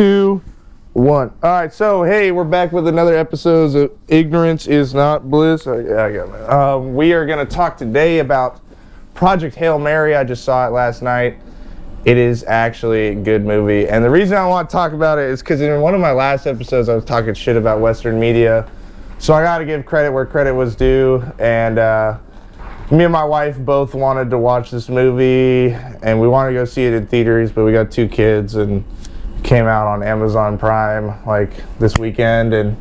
2, 1. All right, so hey, we're back with another episode of Ignorance is Not Bliss. I got it. We are going to talk today about Project Hail Mary. I just saw it last night. It is actually a good movie, and the reason I want to talk about it is because in one of my last episodes I was talking shit about Western media, so I got to give credit where credit was due, and me and my wife both wanted to watch this movie, and we wanted to go see it in theaters, but we got 2 kids, and it came out on Amazon Prime like this weekend, and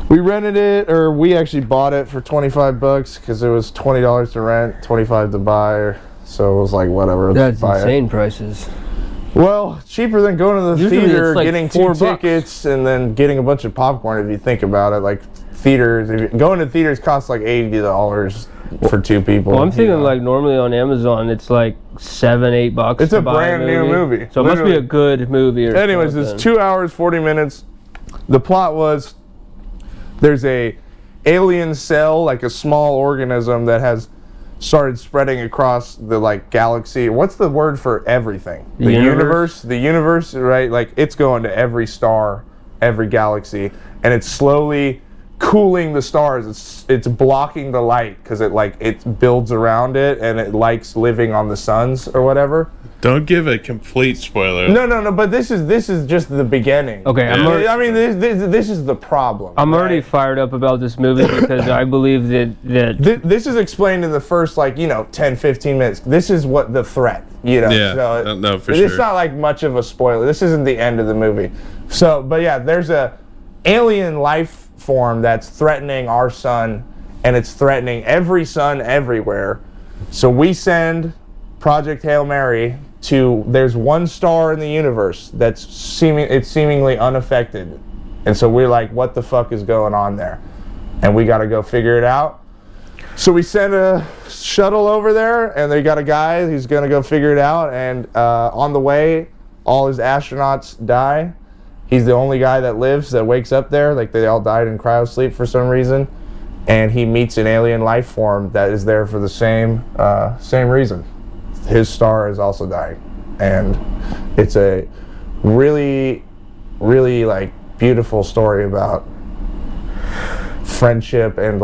we rented it, or we actually bought it for $25 because it was $20 to rent, $25 to buy, so it was like whatever. That's insane prices. Well, cheaper than going to the Usually theater, like getting $4 2 tickets, and then getting a bunch of popcorn. If you think about it, like theaters, going to theaters costs like $80 for 2 people. Well, I'm thinking like normally on Amazon it's like $7, $8. It's a brand new movie, so it must be a good movie. Anyways, it's 2 hours 40 minutes. The plot was there's a alien cell, like a small organism that has started spreading across the like galaxy. What's the word for everything? The universe. The universe, right? Like it's going to every star, every galaxy, and it's slowly cooling the stars. It's blocking the light because it builds around it and it likes living on the suns or whatever. Don't give a complete spoiler. No. But this is just the beginning. Okay, this is the problem. I'm already fired up about this movie because I believe that this is explained in the first 10-15 minutes. This is what the threat. Yeah. So no, for sure. It's not like much of a spoiler. This isn't the end of the movie. So, but yeah, there's a alien life form that's threatening our sun, and it's threatening every sun everywhere. So we send Project Hail Mary to, there's one star in the universe that's seemingly unaffected, and so we're like, what the fuck is going on there? And we got to go figure it out. So we send a shuttle over there, and they got a guy who's gonna go figure it out, and on the way all his astronauts die. He's the only guy that lives, that wakes up there. Like they all died in cryosleep for some reason, and he meets an alien life form that is there for the same reason. His star is also dying, and it's a really, really beautiful story about friendship and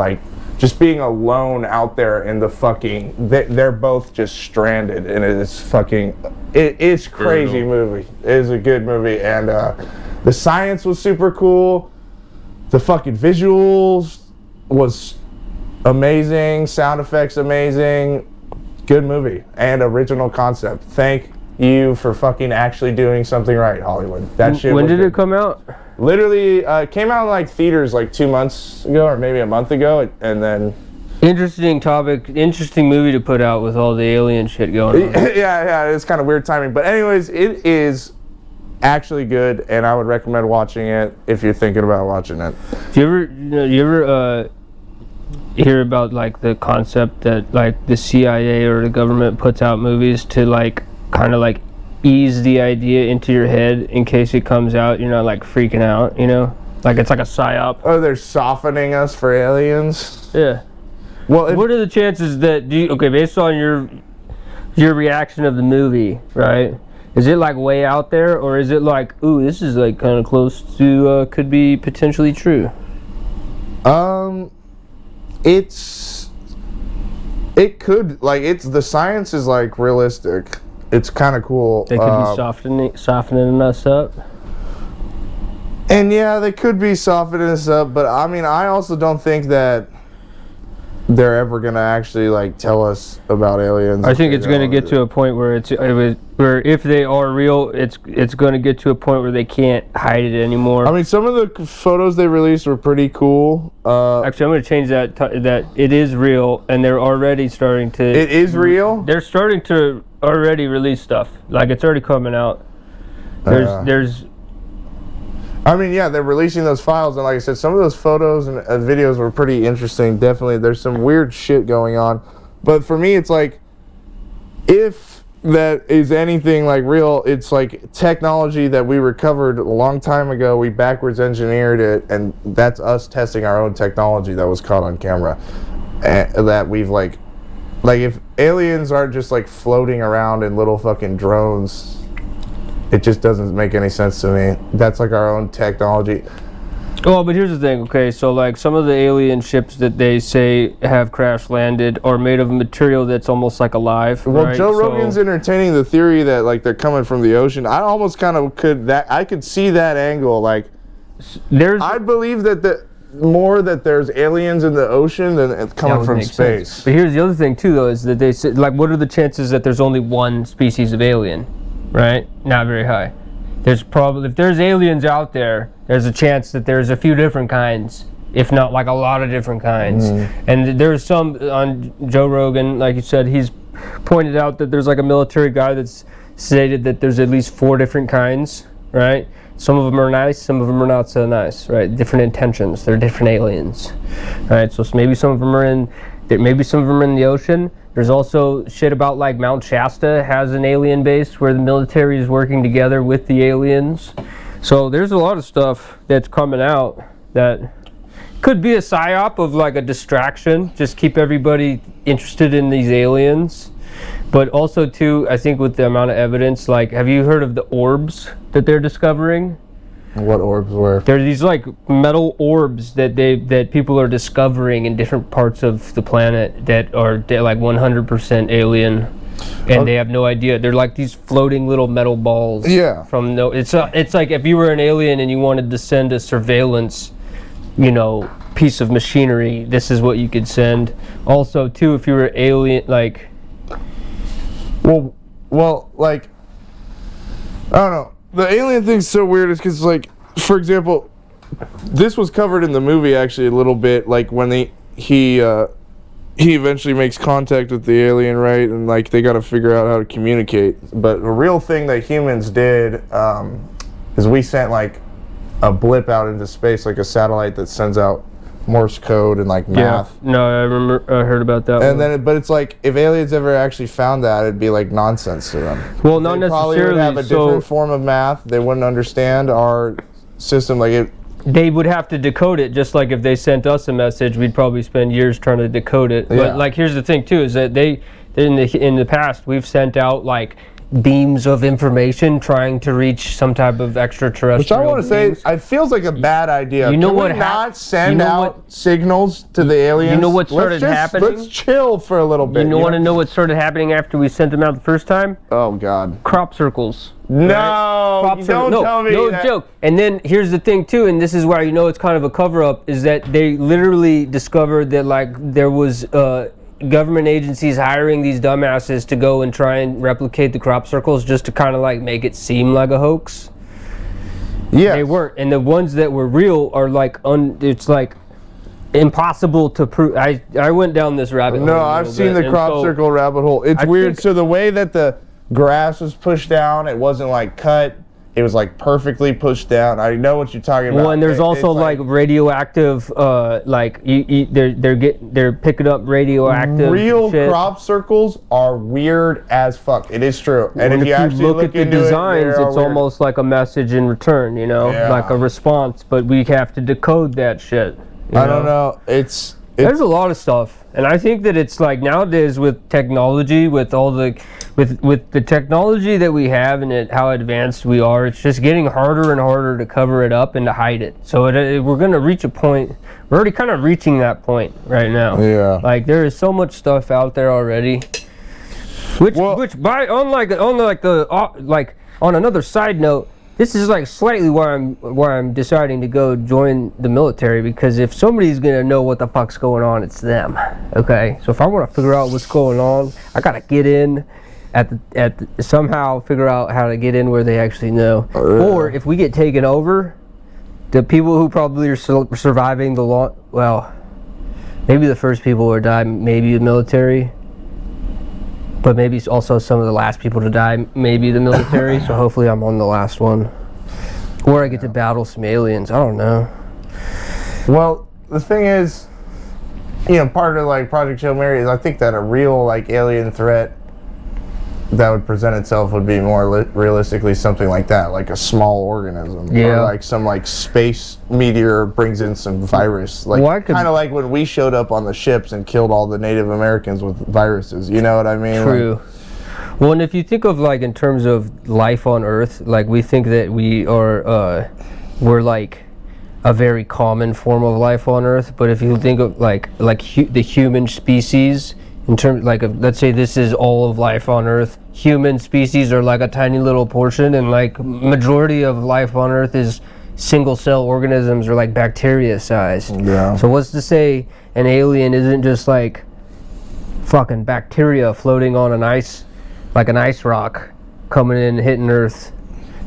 just being alone out there in the fucking. They're both just stranded, and it's crazy movie. It is a good movie, and the science was super cool. The fucking visuals was amazing. Sound effects amazing. Good movie and original concept. Thank you for fucking actually doing something right, Hollywood. That shit. When did it come out? Literally, it came out in theaters 2 months ago or maybe a month ago, and then. Interesting topic, interesting movie to put out with all the alien shit going on. Yeah, it's kind of weird timing, but anyways, it is actually good, and I would recommend watching it if you're thinking about watching it. Do you ever hear about the concept that the CIA or the government puts out movies to kind of ease the idea into your head in case it comes out, you're not freaking out, it's like a psyop. Oh, they're softening us for aliens? Yeah. Well, what are the chances that based on your reaction of the movie, right? Is it way out there, or is it ooh, this is kind of close to could be potentially true? It could, the science is realistic. It's kind of cool. They could be softening us up. And yeah, they could be softening us up, but I also don't think that they're ever gonna actually tell us about aliens. I think it's gonna get to a point where where if they are real, it's gonna get to a point where they can't hide it anymore. Some of the photos they released were pretty cool. Actually, I'm gonna change that. That it is real, and they're already starting to. It is real. They're starting to already release stuff. It's already coming out. There's. Yeah, they're releasing those files, and like I said, some of those photos and videos were pretty interesting. Definitely, there's some weird shit going on. But for me, it's if that is anything real, it's technology that we recovered a long time ago. We backwards engineered it, and that's us testing our own technology that was caught on camera. And that we've if aliens aren't just floating around in little fucking drones, It just doesn't make any sense to me. That's like our own technology. Well, but here's the thing, okay, so like some of the alien ships that they say have crash landed are made of material that's almost like alive. Well, right? Joe Rogan's entertaining the theory that like they're coming from the ocean. I almost kind of I could see that angle. Like, I believe that that there's aliens in the ocean than it's coming from space. Sense. But here's the other thing too, though, is that they said, like, what are the chances that there's only one species of alien? Right? Not very high. There's probably, if there's aliens out there, there's a chance that there's a few different kinds, if not like a lot of different kinds. And there's some on Joe Rogan, like you said, he's pointed out that there's like a military guy that's stated that there's at least 4 different kinds, right? Some of them are nice, some of them are not so nice, right? Different intentions, they're different aliens, right? So maybe some of them are in the ocean. There's also shit about like Mount Shasta has an alien base where the military is working together with the aliens. So there's a lot of stuff that's coming out that could be a psyop of like a distraction, just keep everybody interested in these aliens. But also too, I think with the amount of evidence, like, have you heard of the orbs that they're discovering? What orbs were? There are these like metal orbs that people are discovering in different parts of the planet that are like 100% alien, and they have no idea. They're like these floating little metal balls. Yeah. From no, it's like if you were an alien and you wanted to send a surveillance, piece of machinery, this is what you could send. Also, too, if you were alien, like. Well, like, I don't know. The alien thing's so weird is because, like, for example, this was covered in the movie actually a little bit, like when he eventually makes contact with the alien, right? And like they got to figure out how to communicate. But the real thing that humans did is we sent like a blip out into space, like a satellite that sends out Morse code and like math. Yeah, no, I heard about that. And then, but it's like if aliens ever actually found that, it'd be like nonsense to them. Well, not necessarily. Probably would have a different form of math. They wouldn't understand our system. Like it. They would have to decode it, just like if they sent us a message, we'd probably spend years trying to decode it. Yeah. But like, here's the thing too: is that in the past, we've sent out like beams of information trying to reach some type of extraterrestrial. Which I want to say, it feels like a bad idea. Can we not send out signals to the aliens? You know what started happening? Let's chill for a little bit. You want to know what started happening after we sent them out the first time? Oh God. Crop circles. No, right? don't tell me no that. Joke. And then here's the thing too, and this is where it's kind of a cover-up, is that they literally discovered that like there was government agencies hiring these dumbasses to go and try and replicate the crop circles just to kind of like make it seem like a hoax. Yeah, they weren't, and the ones that were real are like it's like impossible to prove. I went down this rabbit hole. No, I've seen the crop circle rabbit hole. It's weird. So the way that the grass was pushed down, it wasn't like cut. It was like perfectly pushed down. I know what you're talking about. Well, and there's also like radioactive, like they're picking up radioactive. Real shit. crop circles are weird as fuck. It is true. And if you actually look at the designs, it's almost like a message in return, like a response. But we have to decode that shit. I don't know. There's a lot of stuff, and I think that it's like nowadays with technology, with all the technology that we have and how advanced we are, it's just getting harder and harder to cover it up and to hide it. So we're going to reach a point. We're already kind of reaching that point right now. Yeah. Like there is so much stuff out there already. On another side note, this is like slightly why I'm deciding to go join the military, because if somebody's gonna know what the fuck's going on, it's them. Okay, so if I want to figure out what's going on, I gotta get in somehow figure out how to get in where they actually know. Or if we get taken over, the people who probably are surviving maybe the first people to die, maybe the military. But maybe also some of the last people to die, maybe the military. So hopefully I'm on the last one. Or I get to battle some aliens. I don't know. Well, the thing is, part of like Project Hail Mary is I think that a real like alien threat that would present itself would be more realistically something like that, like a small organism. Yeah. Or like some like space meteor brings in some virus. Like kind of like when we showed up on the ships and killed all the Native Americans with viruses. You know what I mean? True. Well, and if you think of like in terms of life on Earth, like we think that we're like a very common form of life on Earth. But if you think of like the human species, in terms like let's say this is all of life on Earth, human species are like a tiny little portion, and like majority of life on Earth is single cell organisms or like bacteria sized. Yeah. So what's to say an alien isn't just like fucking bacteria floating on an ice rock coming in and hitting Earth,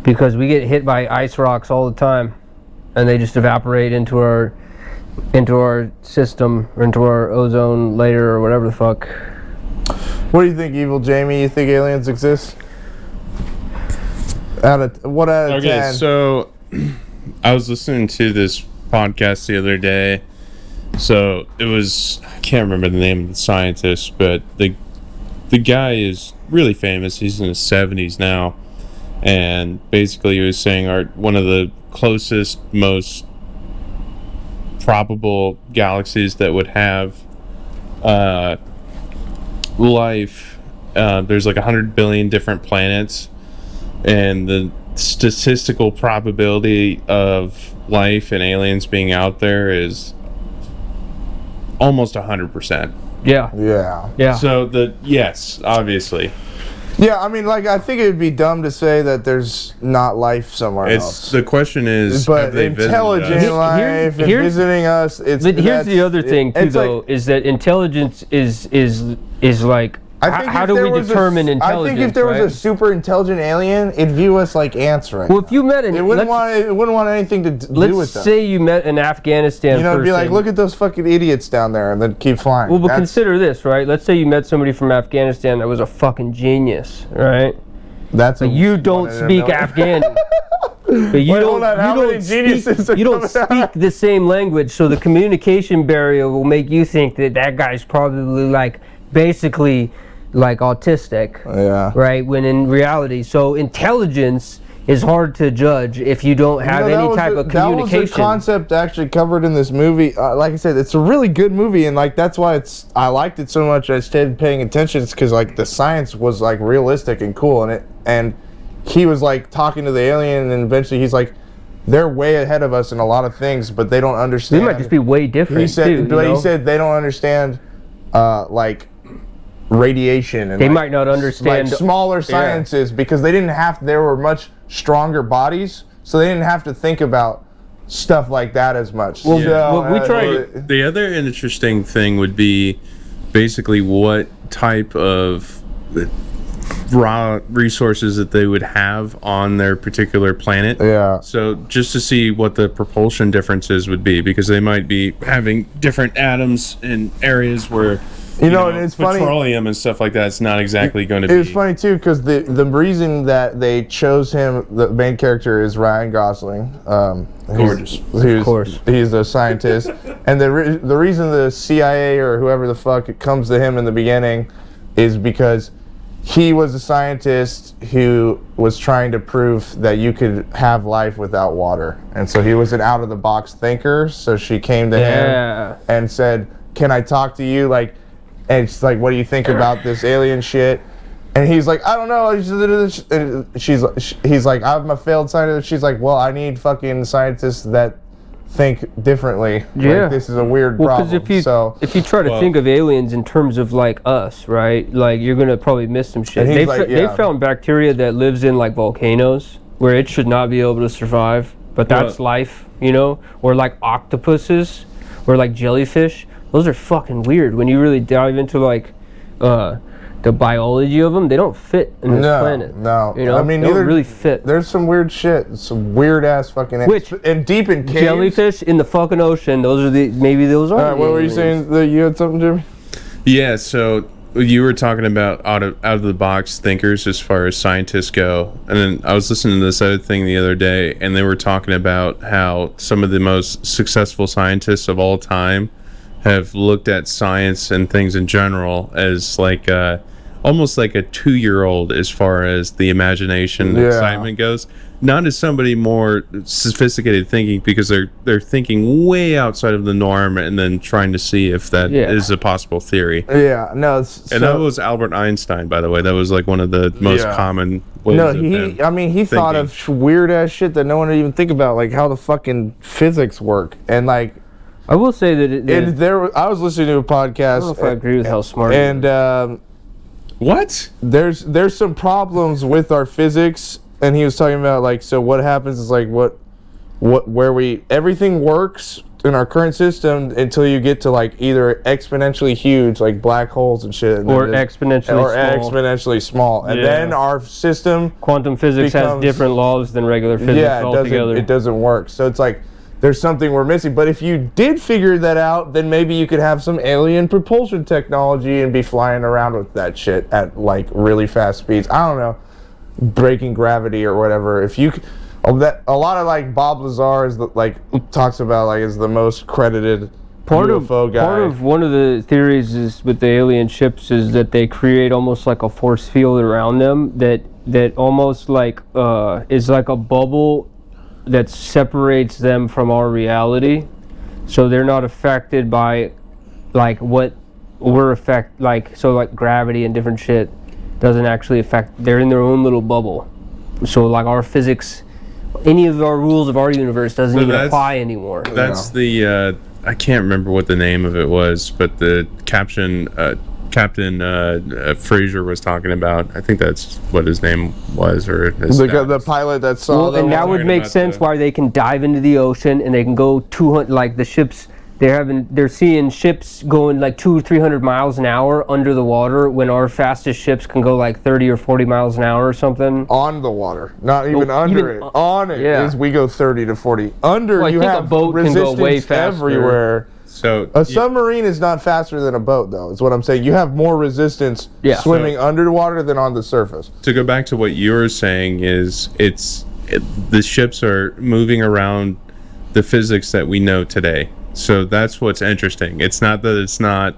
because we get hit by ice rocks all the time and they just evaporate into our system or into our ozone layer or whatever the fuck. What do you think, Evil Jamie? You think aliens exist? Out of 10? Okay, so I was listening to this podcast the other day. So it was, I can't remember the name of the scientist, but the guy is really famous. He's in his 70s now, and basically he was saying one of the closest, most probable galaxies that would have life. There's like 100 billion different planets, and the statistical probability of life and aliens being out there is almost 100%. Yeah. So yes, obviously. Yeah, I mean, like, I think it would be dumb to say that there's not life somewhere else. The question is, but have they intelligent visited us? life and visiting us, but here's the other thing too, though, is that intelligence is like, how do we determine intelligence? I think if there was a super intelligent alien, it'd view us like ants right now. Well, if you met it wouldn't want anything to do with them. Let's say you met an Afghanistan person. It'd be like, look at those fucking idiots down there, and then keep flying. Well, but consider this, right? Let's say you met somebody from Afghanistan that was a fucking genius, right? But you don't speak Afghani. But you don't speak the same language, so the communication barrier will make you think that guy's probably like basically like autistic, right? When in reality, so intelligence is hard to judge if you don't have any type of communication. That was a concept actually covered in this movie. Like I said, it's a really good movie, and like that's why I liked it so much. I started paying attention because like the science was like realistic and cool, and he was like talking to the alien, and eventually he's like, they're way ahead of us in a lot of things, but they don't understand. They might just be way different. He said they don't understand like radiation, and they might not understand like smaller sciences because they didn't have. There were much stronger bodies, so they didn't have to think about stuff like that as much. Well, the other interesting thing would be basically what type of raw resources that they would have on their particular planet. Yeah. So just to see what the propulsion differences would be, because they might be having different atoms in areas where and it's petroleum and stuff like that. It's not exactly going to be. It was funny too because the reason that they chose him, the main character, is Ryan Gosling. Gorgeous. Of course. He's a scientist, and the reason the CIA or whoever the fuck comes to him in the beginning is because he was a scientist who was trying to prove that you could have life without water, and so he was an out of the box thinker. So she came to him and said, "Can I talk to you?" And she's like, "What do you think about this alien shit?" And he's like, "I don't know." And he's like, "I'm a failed scientist." She's like, "Well, I need fucking scientists that think differently. Yeah, like, this is a weird problem." Because if you try to think of aliens in terms of like us, right? Like you're gonna probably miss some shit. They found bacteria that lives in like volcanoes where it should not be able to survive, but that's life, or like octopuses or like jellyfish. Those are fucking weird. When you really dive into like the biology of them, they don't fit in this planet. No, I mean, they don't really fit. There's some weird shit, some weird ass fucking. And deep in caves. Jellyfish in the fucking ocean. Those are maybe those are. What were you saying? That you had something, Jimmy? Yeah. So you were talking about out of the box thinkers as far as scientists go, and then I was listening to this other thing the other day, and they were talking about how some of the most successful scientists of all time have looked at science and things in general as like almost like a 2-year-old as far as the imagination and excitement goes. not as somebody more sophisticated thinking, because they're thinking way outside of the norm and then trying to see if that is a possible theory. Yeah, no. And that was Albert Einstein, by the way. That was like one of the most common ways of he thought of weird ass shit that no one would even think about, like how the fucking physics work. And like, I will say that I was listening to a podcast. I don't know if I agree with how smart. And what? There's some problems with our physics, and he was talking about like, so what happens is like everything works in our current system until you get to like either exponentially huge, like black holes and shit, or exponentially small, and then our system, quantum physics, has different laws than regular physics altogether. It doesn't work. So it's like there's something we're missing. But if you did figure that out, then maybe you could have some alien propulsion technology and be flying around with that shit at like really fast speeds. I don't know, breaking gravity or whatever. If you a lot of like Bob Lazar is talks about like is the most credited UFO guy. Part of one of the theories is with the alien ships is that they create almost like a force field around them that almost like is like a bubble that separates them from our reality, so they're not affected by like what we're like gravity and different shit doesn't actually affect. They're in their own little bubble, so like our physics, any of our rules of our universe doesn't even apply anymore. That's the I can't remember what the name of it was, but the Captain Fraser was talking about. I think that's what his name was, or the pilot that saw. Well, and that would make sense why they can dive into the ocean and they can go 200. Like the ships, they're seeing ships going like 200-300 miles an hour under the water, when our fastest ships can go like 30 or 40 miles an hour or something. On the water, not even under it. On it is we go 30 to 40. Under, you have a boat resistance can go way faster everywhere. So a submarine is not faster than a boat, though. Is what I'm saying. You have more resistance swimming underwater than on the surface. To go back to what you were saying, is the ships are moving around the physics that we know today. So that's what's interesting. It's not that it's not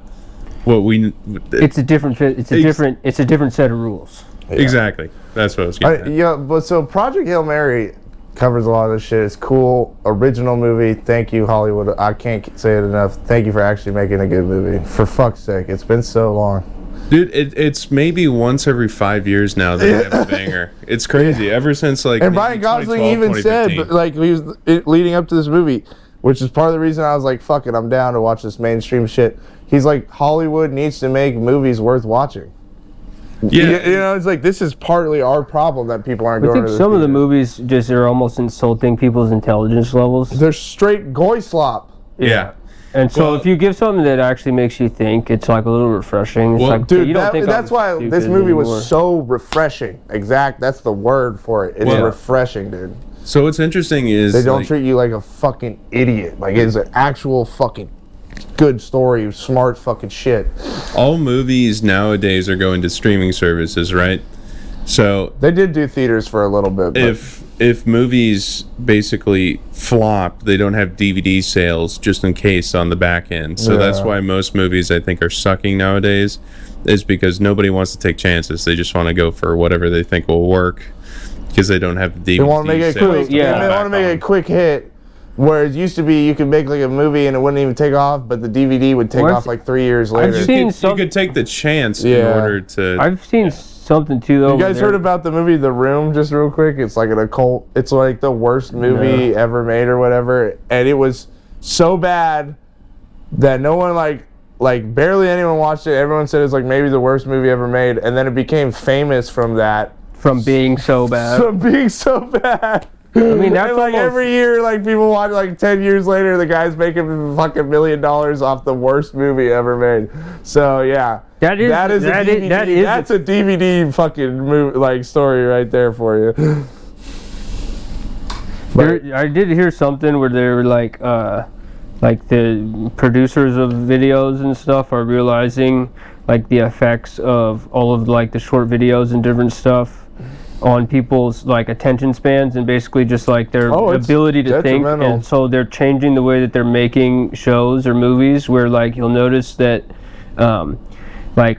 what we. It's a different set of rules. Yeah. Exactly. That's what I was getting at. Yeah, but so Project Hail Mary covers a lot of this shit. It's cool, original movie. Thank you, Hollywood. I can't say it enough. Thank you for actually making a good movie. For fuck's sake, it's been so long. Dude, it's maybe once every 5 years now that I have a banger. It's crazy. Ever since like. And Ryan Gosling even said, like, he was leading up to this movie, which is part of the reason I was like, fuck it, I'm down to watch this mainstream shit. He's like, Hollywood needs to make movies worth watching. Yeah, you know, it's like this is partly our problem that people aren't going to the I think some of the movies just are almost insulting people's intelligence levels. They're straight goy slop. Yeah. And so if you give something that actually makes you think, it's like a little refreshing. It's like, dude, that's why this movie was so refreshing. That's the word for it. It's refreshing, dude. So what's interesting is they don't treat you like a fucking idiot. Like it's an actual fucking good story, smart fucking shit. All movies nowadays are going to streaming services, right? So they did do theaters for a little bit. But if movies basically flop, they don't have DVD sales just in case on the back end. So that's why most movies I think are sucking nowadays, is because nobody wants to take chances. They just want to go for whatever they think will work because they don't have the DVD. They want to make it quick. Yeah, they want to make a quick hit. Where it used to be, you could make like a movie and it wouldn't even take off, but the DVD would take off like 3 years later. You could take the chance in order to. I've seen something too, though. You guys heard about the movie The Room? Just real quick, it's like an occult. It's like the worst movie ever made or whatever, and it was so bad that no one like barely anyone watched it. Everyone said it's like maybe the worst movie ever made, and then it became famous from that. From being so bad. From being so bad. I mean, that's like every year, like people watch, like 10 years later, the guy's making fucking $1 million off the worst movie ever made. So yeah, that's a DVD fucking movie, like story right there for you. I did hear something where they were like the producers of videos and stuff are realizing like the effects of all of like the short videos and different stuff on people's like attention spans and basically just like their ability to think, and so they're changing the way that they're making shows or movies, where like you'll notice that like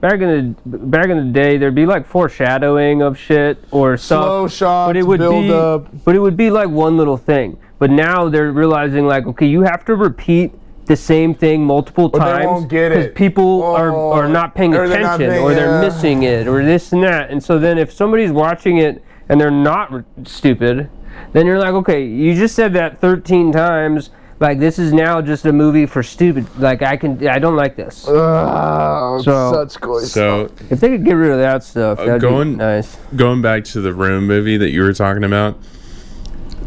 back in the day, there'd be like foreshadowing of shit or stuff. Slow shots, but it would build be, up. But it would be like one little thing. But now they're realizing like, okay, you have to repeat the same thing multiple times. They won't get it. Because people are not paying attention, or they're missing it, or this and that. And so then if somebody's watching it and they're not stupid, then you're like, okay, you just said that 13 times. Like, this is now just a movie for stupid. Like, I don't like this. Such good So if they could get rid of that stuff, that'd be nice. Going back to the Room movie that you were talking about,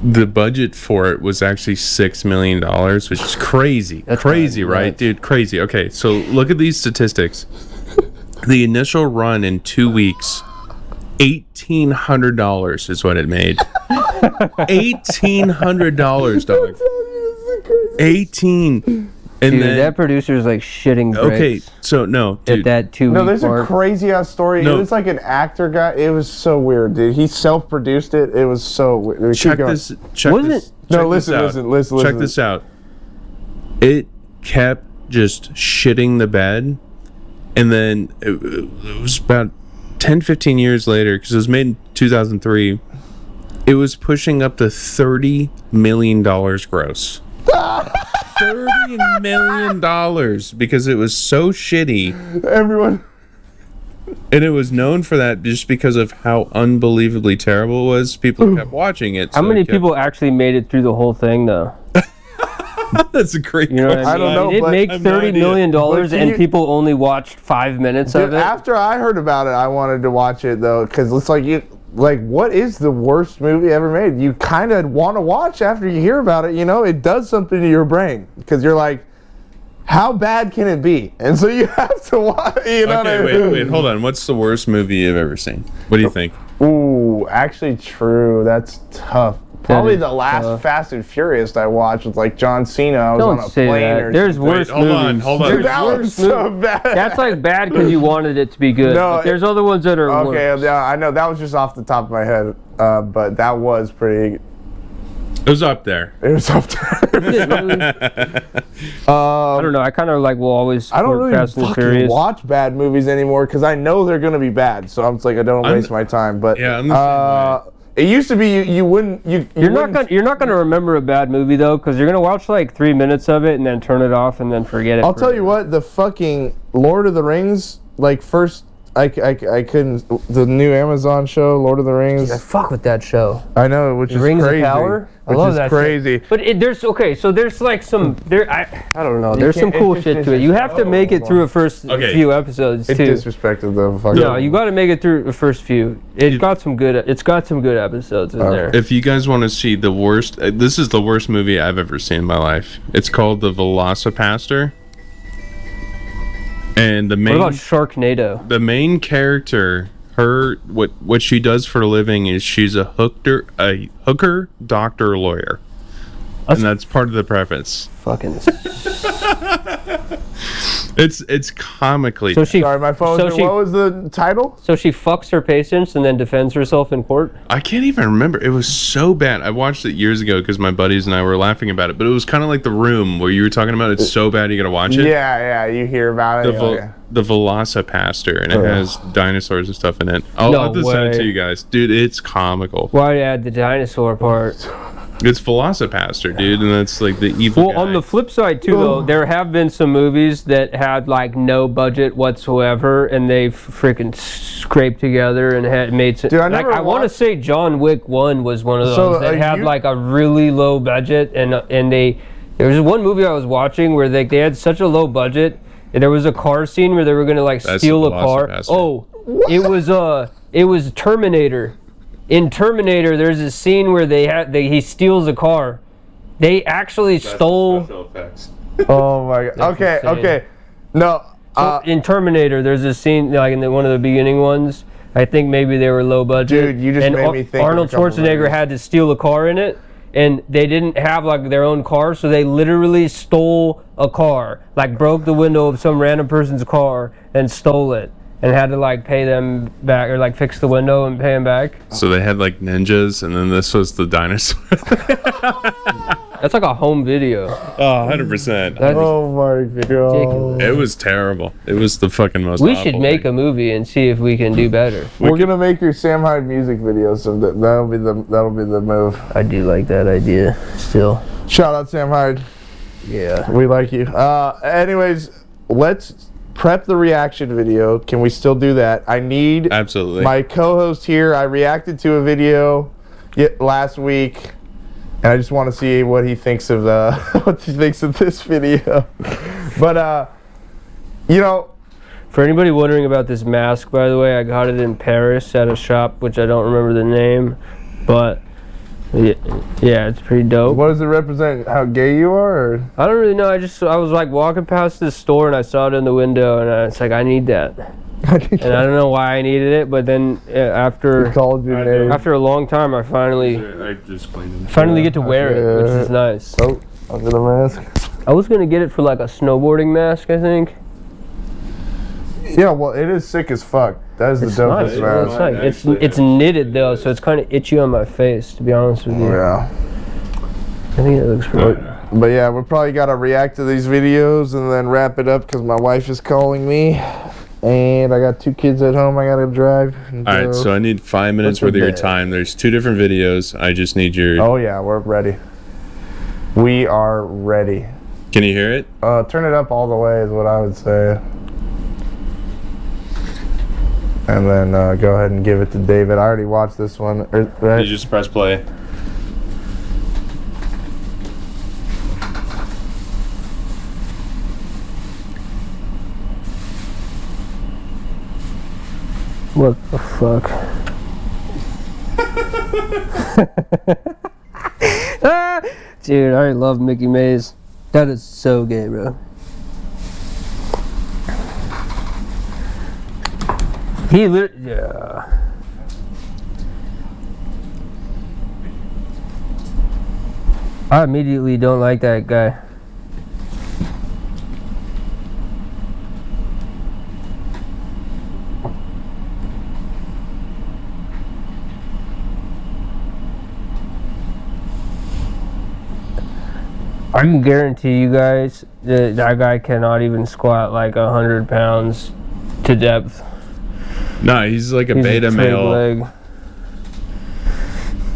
the budget for it was actually $6 million, which is crazy. That's crazy, right, nuts. Dude? Crazy. Okay, so look at these statistics. The initial run in 2 weeks, $1,800 is what it made. $1,800, dog. 18. And dude, then, that producer's like shitting bricks. Okay, so no, dude. At that 2 week No, there's mark. a crazy ass story. No. It was like an actor guy. It was so weird, dude. He self-produced it. It was so weird. Check this. No, listen. Check this out. It kept just shitting the bed, and then it was about 10, 15 years later, because it was made in 2003. It was pushing up to $30 million gross. $30 million because it was so shitty. Everyone. And it was known for that just because of how unbelievably terrible it was. People kept watching it. How many people actually made it through the whole thing, though? That's a great question. I don't know. It made $30 million and people only watched 5 minutes of it. After I heard about it, I wanted to watch it, though, because it's like, what is the worst movie ever made? You kind of want to watch after you hear about it, it does something to your brain, because you're like, how bad can it be? And so you have to watch, Wait, hold on. What's the worst movie you've ever seen? What do you think? Ooh, actually true. That's tough. Probably the last Fast and Furious I watched was like John Cena. I was on a plane. There's worse movies. Hold on. That was so bad. That's like bad because you wanted it to be good. No, but there's other ones that are worse. Okay, yeah, I know. That was just off the top of my head. But that was pretty... It was up there. It was up there. I don't know. I kind of like will always I don't really Fast and fucking Furious. watch bad movies anymore because I know they're going to be bad. So I'm just like, I don't waste my time. But yeah, I'm the same way. It used to be you wouldn't... You're not gonna remember a bad movie though, because you're gonna watch like 3 minutes of it and then turn it off and then forget it. I'll tell you what, the fucking Lord of the Rings, like first, I couldn't, the new Amazon show, Lord of the Rings. I fuck with that show. I know, which is Rings crazy. of Power. I Which love is that crazy. shit. But there's like some I don't know. There's some cool shit to it. You have to make it through the first few episodes too. It disrespected the fucking... No, you got to make it through the first few. It's got some good episodes in there. If you guys want to see the worst, this is the worst movie I've ever seen in my life. It's called The Velocipaster. And What about Sharknado? The main character, what she does for a living is she's a hooker doctor lawyer. And that's part of the preface. Fucking. It's comically. Sorry, my phone. What was the title? So she fucks her patients and then defends herself in court? I can't even remember. It was so bad. I watched it years ago because my buddies and I were laughing about it. But it was kind of like The Room, where you were talking about it's so bad you gotta watch it. Yeah, you hear about it. The Velocipaster, and it has dinosaurs and stuff in it. I'll have to send it to you guys. Dude, it's comical. Why add the dinosaur part? It's Velocipaster, dude, and that's like the evil guy. On the flip side, too, though, there have been some movies that had, like, no budget whatsoever, and they freaking scraped together and had made some... Dude, I want to say John Wick 1 was one of those that had, like, a really low budget, and there was one movie I was watching where they had such a low budget, and there was a car scene where they were going to, like, steal a car. Oh, it was Terminator. In Terminator, there's a scene where he steals a car. They actually stole... Oh my god. Okay. No. In Terminator, there's a scene like in one of the beginning ones. I think maybe they were low budget. Dude, you just made me think. Arnold Schwarzenegger had to steal a car in it, and they didn't have like their own car, so they literally stole a car, like broke the window of some random person's car and stole it. And had to like pay them back or like fix the window and pay them back. So they had like ninjas, and then this was the dinosaur. That's like a home video. Oh, 100%. That's Oh my god. ridiculous. It was terrible. It was the fucking most We awful should make thing. a movie and see if we can do better. We're gonna make your Sam Hyde music video, so that'll be the move. I do like that idea still. Shout out Sam Hyde. Yeah. We like you. Anyways, let's prep the reaction video. Can we still do that? I need Absolutely. my co-host here. I reacted to a video last week, and I just want to see what he thinks of this video. But you know, For anybody wondering about this mask, by the way, I got it in Paris at a shop, which I don't remember the name, but yeah, it's pretty dope. what does it represent? How gay you are? Or? I don't really know. I was like walking past this store and I saw it in the window and it's like, I need that. And I don't know why I needed it, but then after Called your name. a long time, I finally just cleaned it. get to wear it, which is nice. Oh, under the mask. I was gonna get it for like a snowboarding mask, I think. Yeah, well, it is sick as fuck. That is the It's dopest nice. mask. It's nice. It's knitted though, so it's kind of itchy on my face, to be honest with you. Yeah. I think it looks pretty. But yeah, we probably got to react to these videos and then wrap it up because my wife is calling me. And I got 2 kids at home I got to drive. All right, so I need 5 minutes What's worth of your the day? time. There's 2 different videos. I just need your... Oh yeah, we're ready. We are ready. Can you hear it? Turn it up all the way is what I would say. And then go ahead and give it to David. I already watched this one. Right? You just press play. What the fuck? Ah! Dude, I love Mickey Mays. That is so gay, bro. He yeah. I immediately don't like that guy. I can guarantee you guys that that guy cannot even squat like 100 pounds to depth. No, he's like a He's beta twig male. leg.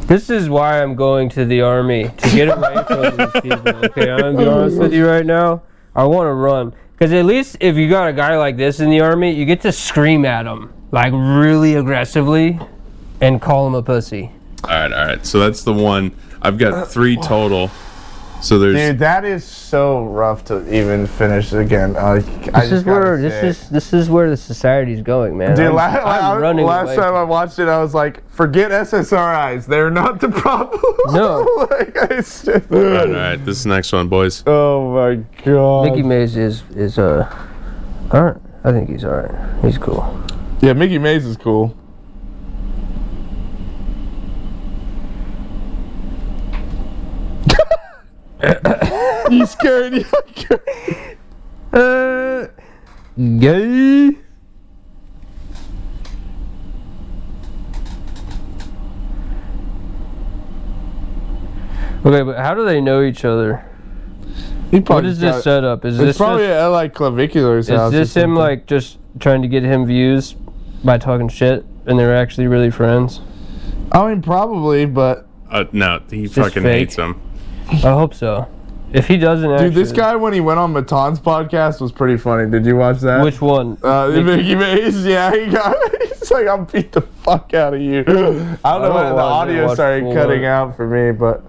This is why I'm going to the army, to get away from these people. Okay, I'm gonna be honest with you right now. I want to run. Because at least if you got a guy like this in the army, you get to scream at him, like really aggressively, and call him a pussy. All right. So that's the one. I've got 3 total. So there's... Dude, that is so rough to even finish again. This is where the society's going, man. Dude, I'm running last away time from I watched it, I was like, forget SSRIs. They're not the problem. No. Like, it's just, All right. This is the next one, boys. oh my god. Mickey Mays is alright. I think he's alright. He's cool. Yeah, Mickey Mays is cool. You scared? Gay. Okay, but how do they know each other? What is this setup? Is It's this probably just, at like Clavicular's house. is this or him something. like just trying to get him views by talking shit, and they're actually really friends? I mean, probably, but No, he Just fucking fake. hates him. I hope so. If he doesn't actually, dude, this guy when he went on Maton's podcast was pretty funny. Did you watch that? which one? Mickey Mays, yeah, he's like, I'll beat the fuck out of you. I don't know why the audio started cutting out for me, but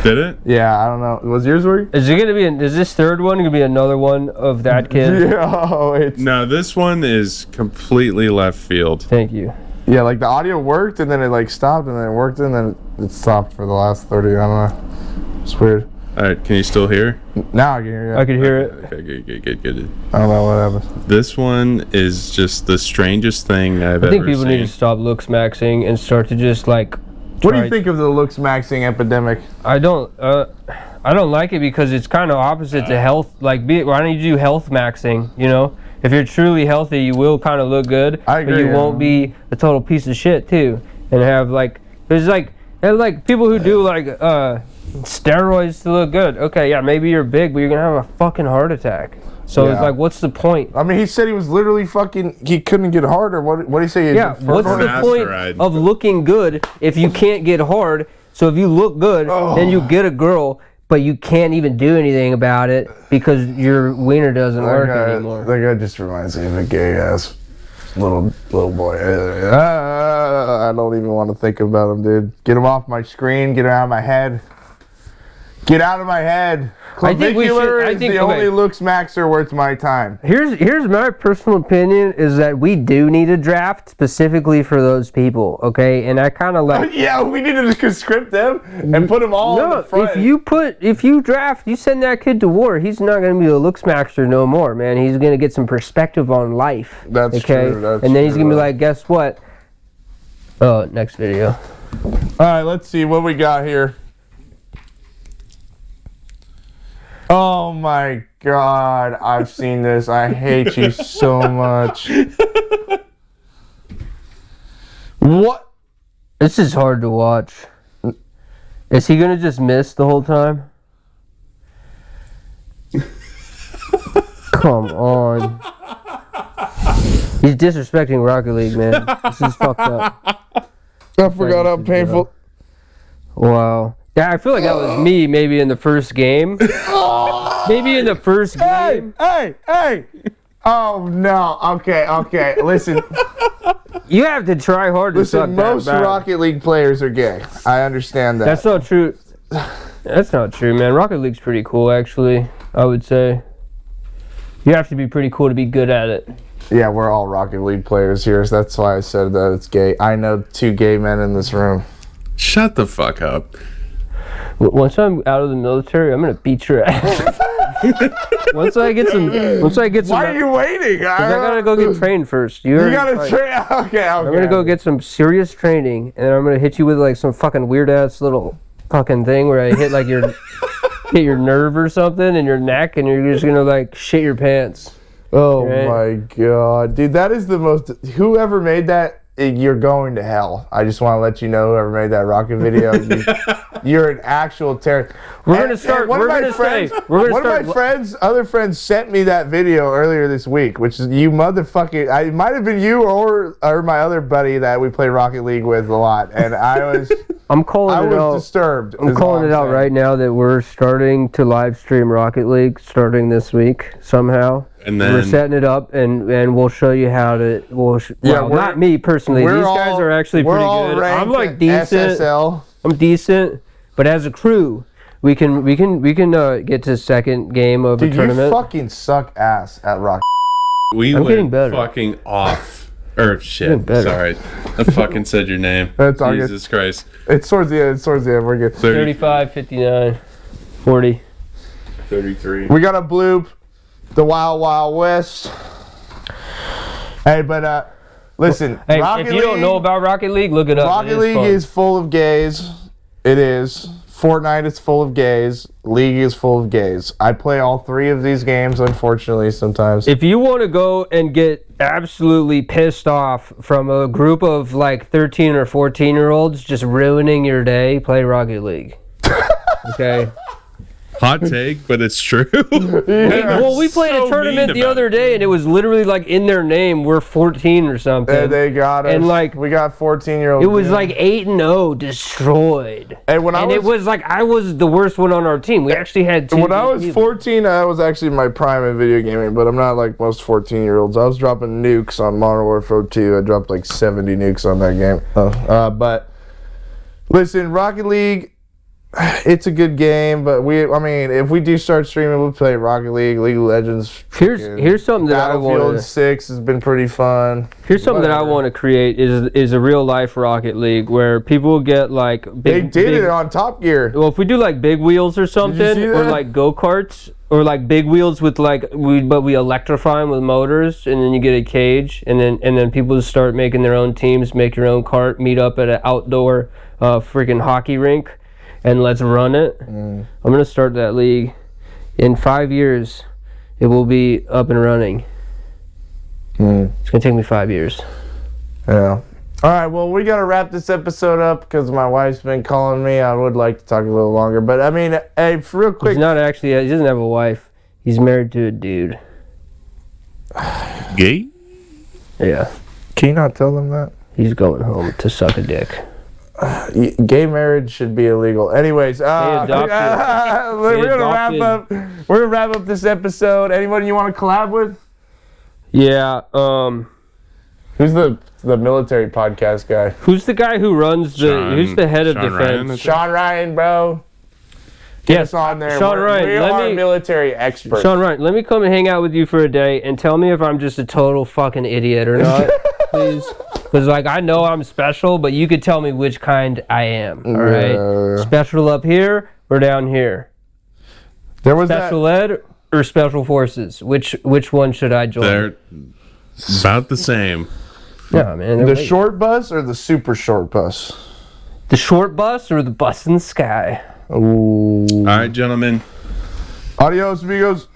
Did it? yeah, I don't know. Was yours working? Is it gonna be? Is this third one gonna be another one of that kid? Yeah, it's No, this one is completely left field. Thank you. yeah, like the audio worked and then it like stopped and then it worked and then it stopped for the last 30. I don't know. It's weird. All right, can you still hear? Now I can hear you. I could hear it. Okay, good. I don't know what happened. This one is just the strangest thing I've I think ever people seen. need to stop looks maxing and start to just like. What do try- you think of the looks maxing epidemic? I don't like it because it's kind of opposite to health. Like, why don't you do health maxing? You know, if you're truly healthy, you will kind of look good, I but agree, you won't be a total piece of shit too. And have like, there's like people who do like Steroids to look good. Okay, yeah, maybe you're big, but you're gonna have a fucking heart attack. So it's Yeah. like, what's the point? I mean, he said he was literally he couldn't get hard, or what did he say? Yeah, what's the point of looking good if you can't get hard? So if you look good, then you get a girl, but you can't even do anything about it because your wiener doesn't work anymore. That guy just reminds me of a gay ass little boy. I don't even want to think about him, dude. Get him off my screen. Get him out of my head. Get out of my head. Clavicular is the only looks maxer worth my time. Here's my personal opinion is that we do need a draft specifically for those people, okay? And I kind of like... Yeah, we need to conscript them and put them all in the front. If you draft, you send that kid to war, he's not going to be a looks maxer no more, man. He's going to get some perspective on life. That's true. And then he's going to be like, guess what? Oh, next video. All right, let's see what we got here. Oh my God, I've seen this. I hate you so much. What? This is hard to watch. Is he gonna just miss the whole time? Come on. He's disrespecting Rocket League, man. This is fucked up. I forgot how painful. Wow. Yeah, I feel like that was me maybe in the first game. Maybe in the first game. Hey! Oh no. Okay. Listen. You have to try hard to suck that most back. Rocket League players are gay. I understand that. That's not true. That's not true, man. Rocket League's pretty cool, actually. I would say. You have to be pretty cool to be good at it. Yeah, we're all Rocket League players here. So that's why I said that it's gay. I know 2 gay men in this room. Shut the fuck up. Once I'm out of the military, I'm gonna beat your ass. Once I get some. Why are you waiting? I gotta go get trained first. You gotta train. Okay. I'm gonna go get some serious training, and I'm gonna hit you with like some fucking weird ass little fucking thing where I hit like your hit your nerve or something in your neck, and you're just gonna like shit your pants. Oh my God, dude, that is the most. Whoever made that, you're going to hell. I just want to let you know, whoever made that rocket video, you're an actual terrorist. We're gonna start. One of my other friends sent me that video earlier this week, which is you motherfucking. It might have been you or my other buddy that we play Rocket League with a lot, and I was. I was disturbed. I'm calling it out right now that we're starting to live stream Rocket League starting this week somehow. And then we're setting it up, and we'll show you how to. Not me personally. These guys are actually pretty good. I'm like decent. SSL. I'm decent, but as a crew, we can get to second game of a tournament. You fucking suck ass at Rocket. I'm getting better. Fucking off. Shit. Sorry. I fucking said your name. That's all Jesus Christ. It's towards the end. We're good. 35, 59, 40. 33. We got a bloop. The Wild Wild West. Hey, but listen. Hey, Rocket if you don't know about Rocket League, look it up. Rocket League is full of gays. It is. Fortnite is full of gays. League is full of gays. I play all 3 of these games, unfortunately, sometimes. If you want to go and get absolutely pissed off from a group of like 13 or 14-year-olds just ruining your day, play Rocket League. Okay? Hot take, but it's true. Well, we played a tournament the other day, and it was literally like in their name, we're 14 or something. And they got us. And like we got 14-year-olds. It was like 8-0 destroyed. And it was like I was the worst one on our team. We actually had 2. When I was 14, I was actually my prime in video gaming, but I'm not like most 14-year-olds. I was dropping nukes on Modern Warfare 2. I dropped like 70 nukes on that game. But listen, Rocket League. It's a good game, but if we do start streaming, we'll play Rocket League, League of Legends. Here's something that I want. Battlefield 6 has been pretty fun. Here's something that I want to create is a real life Rocket League where people get like big. They did it on Top Gear. Well, if we do like big wheels or something, or like go-karts, or like big wheels with like we electrify them with motors, and then you get a cage, and then people just start making their own teams, make your own kart, meet up at an outdoor freaking hockey rink. And let's run it. I'm going to start that league. In 5 years, it will be up and running. It's going to take me 5 years. Yeah. All right, well, we got to wrap this episode up because my wife's been calling me. I would like to talk a little longer. But, I mean, hey, real quick. He's not actually, he doesn't have a wife. He's married to a dude. Gay? Yeah. Can you not tell them that? He's going home to suck a dick. Gay marriage should be illegal. Anyways, we're gonna wrap up this episode. Anyone you want to collab with? Yeah. Who's the military podcast guy? Who's the guy who runs who's the head of Sean defense? Ryan, Sean Ryan, bro. Get us on there. Sean Ryan, we are military experts. Sean Ryan, let me come and hang out with you for a day and tell me if I'm just a total fucking idiot or not, please. Because, like, I know I'm special, but you could tell me which kind I am, all right? Special up here or down here? There was Special ed or special forces? Which one should I join? They're about the same. Yeah, man. the short bus or the super short bus? The short bus or the bus in the sky? Ooh. All right, gentlemen. Adios, amigos.